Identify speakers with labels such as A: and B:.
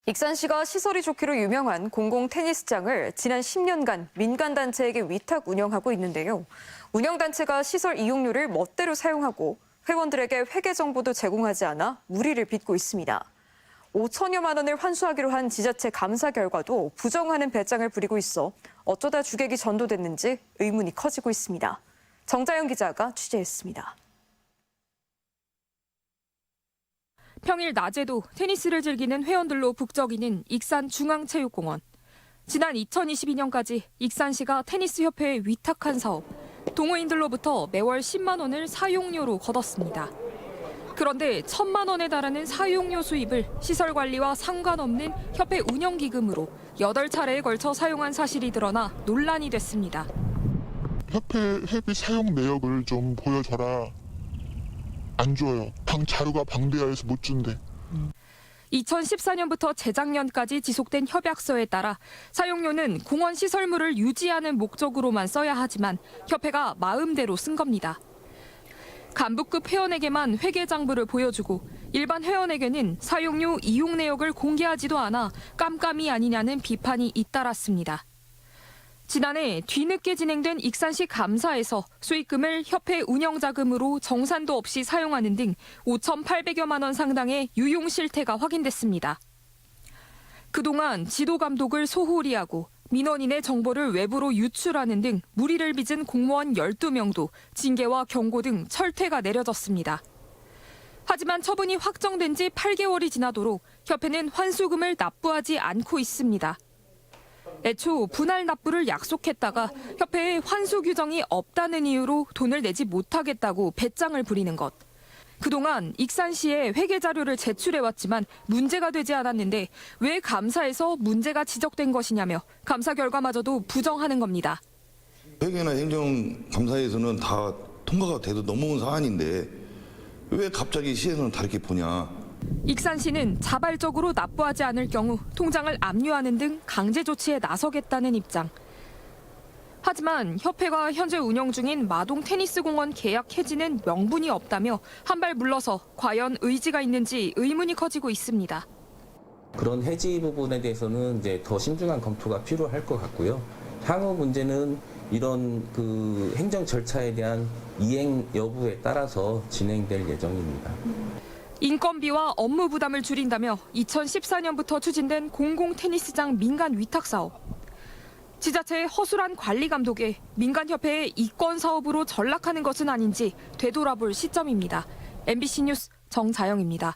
A: 익산시가 시설이 좋기로 유명한 공공 테니스장을 지난 10년간 민간단체에게 위탁 운영하고 있는데요. 운영단체가 시설 이용료를 멋대로 사용하고 회원들에게 회계 정보도 제공하지 않아 무리를 빚고 있습니다. 5천여만 원을 환수하기로 한 지자체 감사 결과도 부정하는 배짱을 부리고 있어 어쩌다 주객이 전도됐는지 의문이 커지고 있습니다. 정자연 기자가 취재했습니다.
B: 평일 낮에도 테니스를 즐기는 회원들로 북적이는 익산 중앙체육공원. 지난 2022년까지 익산시가 테니스협회에 위탁한 사업, 동호인들로부터 매월 10만 원을 사용료로 걷었습니다. 그런데 1,000만 원에 달하는 사용료 수입을 시설 관리와 상관없는 협회 운영기금으로 8차례에 걸쳐 사용한 사실이 드러나 논란이 됐습니다.
C: 협회 회비 사용 내역을 좀 보여줘라. 안 줘요. 자료가 방대하여서 못 준대.
B: 2014년부터 재작년까지 지속된 협약서에 따라 사용료는 공원 시설물을 유지하는 목적으로만 써야 하지만 협회가 마음대로 쓴 겁니다. 간부급 회원에게만 회계장부를 보여주고 일반 회원에게는 사용료 이용 내역을 공개하지도 않아 깜깜이 아니냐는 비판이 잇따랐습니다. 지난해 뒤늦게 진행된 익산시 감사에서 수익금을 협회 운영자금으로 정산도 없이 사용하는 등 5,800여만 원 상당의 유용 실태가 확인됐습니다. 그동안 지도 감독을 소홀히 하고 민원인의 정보를 외부로 유출하는 등 무리를 빚은 공무원 12명도 징계와 경고 등 철퇴가 내려졌습니다. 하지만 처분이 확정된 지 8개월이 지나도록 협회는 환수금을 납부하지 않고 있습니다. 애초 분할 납부를 약속했다가 협회에 환수 규정이 없다는 이유로 돈을 내지 못하겠다고 배짱을 부리는 것. 그동안 익산시에 회계 자료를 제출해왔지만 문제가 되지 않았는데 왜 감사에서 문제가 지적된 것이냐며 감사 결과마저도 부정하는 겁니다.
D: 회계나 행정감사에서는 다 통과가 돼도 넘어온 사안인데 왜 갑자기 시에서는 다르게 보냐.
B: 익산시는 자발적으로 납부하지 않을 경우 통장을 압류하는 등 강제 조치에 나서겠다는 입장. 하지만 협회가 현재 운영 중인 마동 테니스공원 계약 해지는 명분이 없다며 한 발 물러서 과연 의지가 있는지 의문이 커지고 있습니다.
E: 그런 해지 부분에 대해서는 이제 더 신중한 검토가 필요할 것 같고요. 향후 문제는 이런 행정 절차에 대한 이행 여부에 따라서 진행될 예정입니다.
B: 인건비와 업무 부담을 줄인다며 2014년부터 추진된 공공 테니스장 민간 위탁 사업. 지자체의 허술한 관리 감독에 민간협회의 이권 사업으로 전락하는 것은 아닌지 되돌아볼 시점입니다. MBC 뉴스 정자영입니다.